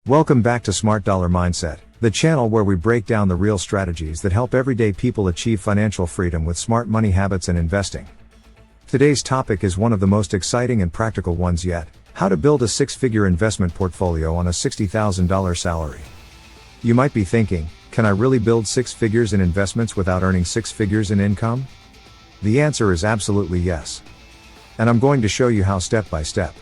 Welcome back to Smart Dollar Mindset, the channel where we break down the real strategies that help everyday people achieve financial freedom with smart money habits and investing. Today's topic is one of the most exciting and practical ones yet: how to build a six-figure investment portfolio on a $60,000 salary. You might be thinking, can I really build six figures in investments without earning six figures in income? The answer is absolutely yes. And I'm going to show you how step by step.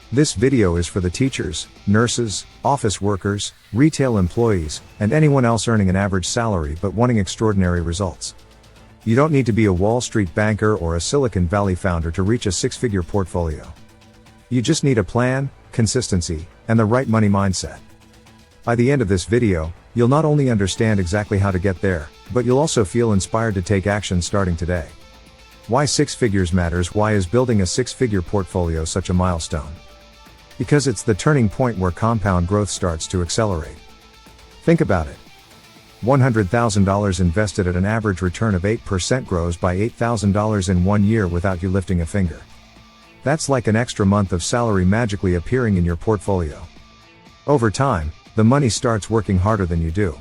This video is for the teachers, nurses, office workers, retail employees, and anyone else earning an average salary but wanting extraordinary results. You don't need to be a Wall Street banker or a Silicon Valley founder to reach a six-figure portfolio. You just need a plan, consistency, and the right money mindset. By the end of this video, you'll not only understand exactly how to get there, but you'll also feel inspired to take action starting today. Why six figures matters. Why is building a six-figure portfolio such a milestone? Because it's the turning point where compound growth starts to accelerate. Think about it. $100,000 invested at an average return of 8% grows by $8,000 in 1 year without you lifting a finger. That's like an extra month of salary magically appearing in your portfolio. Over time, the money starts working harder than you do.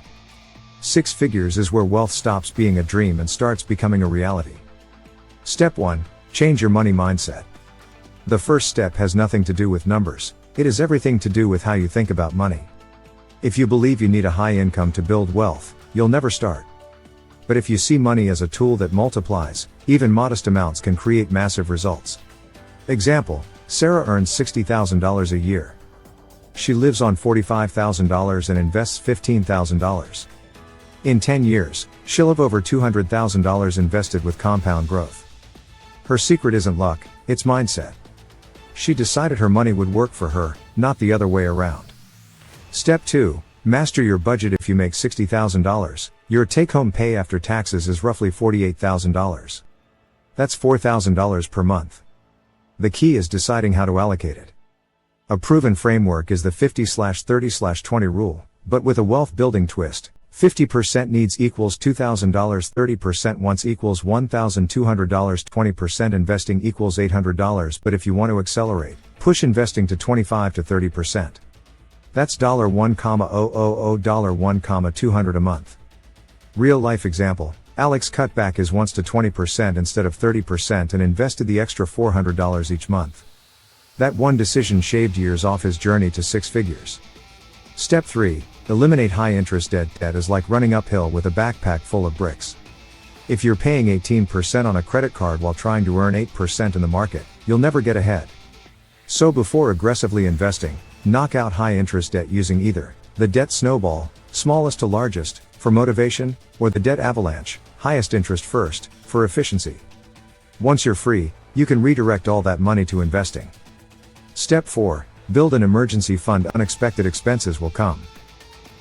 Six figures is where wealth stops being a dream and starts becoming a reality. Step 1. Change your money mindset. The first step has nothing to do with numbers, it has everything to do with how you think about money. If you believe you need a high income to build wealth, you'll never start. But if you see money as a tool that multiplies, even modest amounts can create massive results. Example, Sarah earns $60,000 a year. She lives on $45,000 and invests $15,000. In 10 years, she'll have over $200,000 invested with compound growth. Her secret isn't luck, it's mindset. She decided her money would work for her, not the other way around. Step 2. Master your budget. If you make $60,000, your take-home pay after taxes is roughly $48,000. That's $4,000 per month. The key is deciding how to allocate it. A proven framework is the 50/30/20 rule, but with a wealth building twist. 50% needs equals $2,000, 30% wants equals $1,200, 20% investing equals $800, but if you want to accelerate, push investing to 25 to 30%. That's $1,000, $1,200 a month. Real life example, Alex cut back his wants to 20% instead of 30% and invested the extra $400 each month. That one decision shaved years off his journey to six figures. Step 3. Eliminate high-interest debt. Debt is like running uphill with a backpack full of bricks. If you're paying 18% on a credit card while trying to earn 8% in the market, you'll never get ahead. So before aggressively investing, knock out high-interest debt using either the debt snowball, smallest to largest, for motivation, or the debt avalanche, highest interest first, for efficiency. Once you're free, you can redirect all that money to investing. Step 4. Build an emergency fund. Unexpected expenses will come.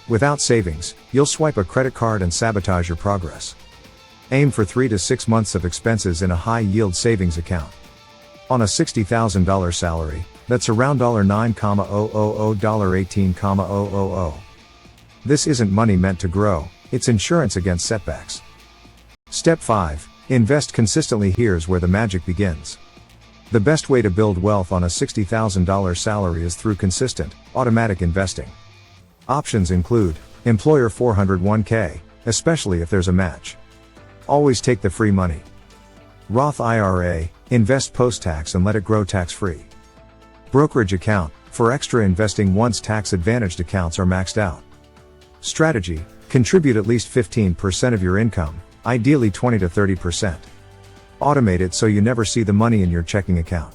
Without savings, you'll swipe a credit card and sabotage your progress. Aim for 3 to 6 months of expenses in a high-yield savings account. On a $60,000 salary, that's around $9,000, $18,000. This isn't money meant to grow, it's insurance against setbacks. Step 5. Invest consistently. Here's where the magic begins. The best way to build wealth on a $60,000 salary is through consistent, automatic investing. Options include employer 401k, especially if there's a match. Always take the free money. Roth IRA, invest post-tax and let it grow tax-free. Brokerage account, for extra investing once tax-advantaged accounts are maxed out. Strategy, contribute at least 15% of your income, ideally 20 to 30%. Automate it so you never see the money in your checking account.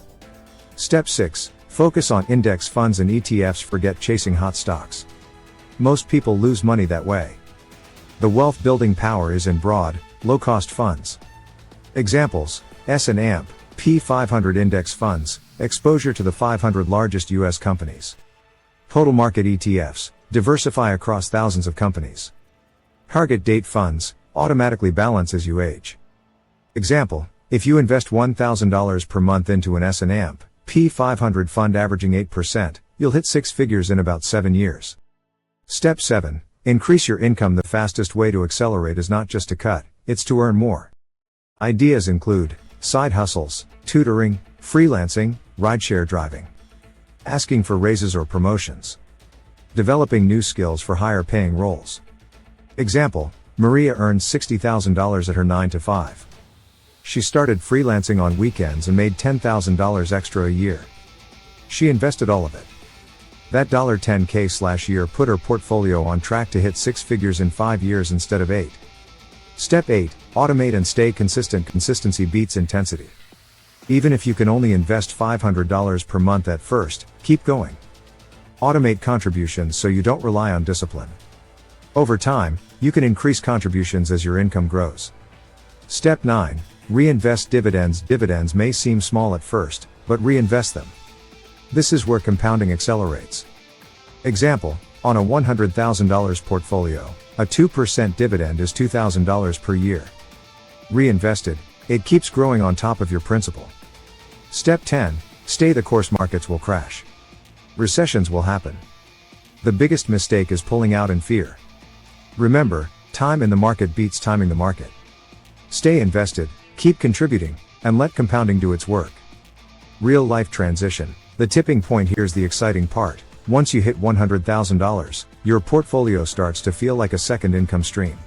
Step 6. Focus on index funds and ETFs. Forget chasing hot stocks. Most people lose money that way. The wealth building power is in broad, low-cost funds. Examples: S&P 500 index funds, exposure to the 500 largest U.S. companies. Total market ETFs, diversify across thousands of companies. Target date funds, automatically balance as you age. Example: if you invest $1,000 per month into an S&P 500 fund averaging 8%, you'll hit six figures in about 7 years. Step 7. Increase your income. The fastest way to accelerate is not just to cut, it's to earn more. Ideas include side hustles, tutoring, freelancing, rideshare driving. Asking for raises or promotions. developing new skills for higher paying roles. Example, Maria earns $60,000 at her 9-to-5. She started freelancing on weekends and made $10,000 extra a year. She invested all of it. That $10K/year put her portfolio on track to hit 6 figures in 5 years instead of 8. Step 8, automate and stay consistent. Consistency beats intensity. Even if you can only invest $500 per month at first, keep going. Automate contributions so you don't rely on discipline. Over time, you can increase contributions as your income grows. Step 9, reinvest dividends. Dividends may seem small at first, but reinvest them. This is where compounding accelerates. Example, on a $100,000 portfolio, a 2% dividend is $2,000 per year. Reinvested, it keeps growing on top of your principal. Step 10, stay the course. Markets will crash. Recessions will happen. The biggest mistake is pulling out in fear. Remember, time in the market beats timing the market. Stay invested, keep contributing, and let compounding do its work. Real life transition. The tipping point. Here's the exciting part. Once you hit $100,000, your portfolio starts to feel like a second income stream.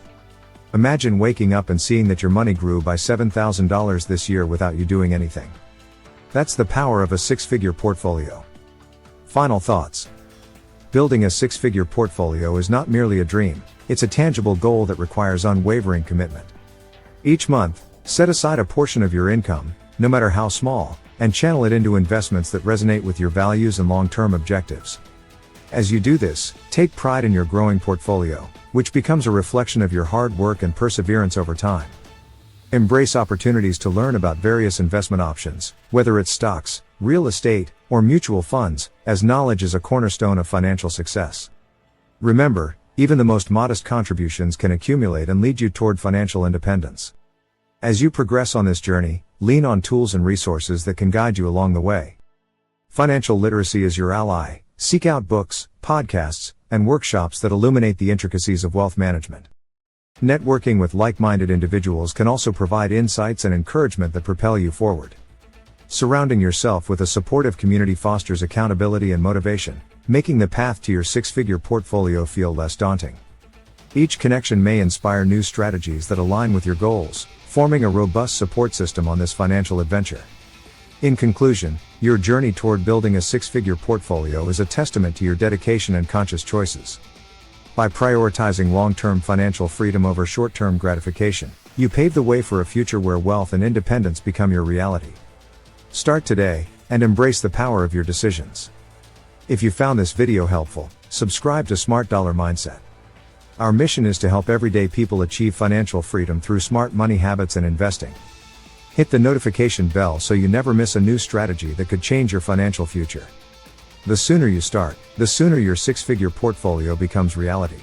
Imagine waking up and seeing that your money grew by $7,000 this year without you doing anything. That's the power of a 6-figure portfolio. Final thoughts. Building a 6-figure portfolio is not merely a dream, it's a tangible goal that requires unwavering commitment. Each month, set aside a portion of your income, no matter how small, and channel it into investments that resonate with your values and long-term objectives. As you do this, take pride in your growing portfolio, which becomes a reflection of your hard work and perseverance over time. Embrace opportunities to learn about various investment options, whether it's stocks, real estate, or mutual funds, as knowledge is a cornerstone of financial success. Remember, even the most modest contributions can accumulate and lead you toward financial independence. As you progress on this journey, lean on tools and resources that can guide you along the way. Financial literacy is your ally. Seek out books, podcasts, and workshops that illuminate the intricacies of wealth management. Networking with like-minded individuals can also provide insights and encouragement that propel you forward. Surrounding yourself with a supportive community fosters accountability and motivation, making the path to your 6-figure portfolio feel less daunting. Each connection may inspire new strategies that align with your goals, forming a robust support system on this financial adventure. In conclusion, your journey toward building a 6-figure portfolio is a testament to your dedication and conscious choices. By prioritizing long-term financial freedom over short-term gratification, you pave the way for a future where wealth and independence become your reality. Start today, and embrace the power of your decisions. If you found this video helpful, subscribe to Smart Dollar Mindset. Our mission is to help everyday people achieve financial freedom through smart money habits and investing. Hit the notification bell so you never miss a new strategy that could change your financial future. The sooner you start, the sooner your 6-figure portfolio becomes reality.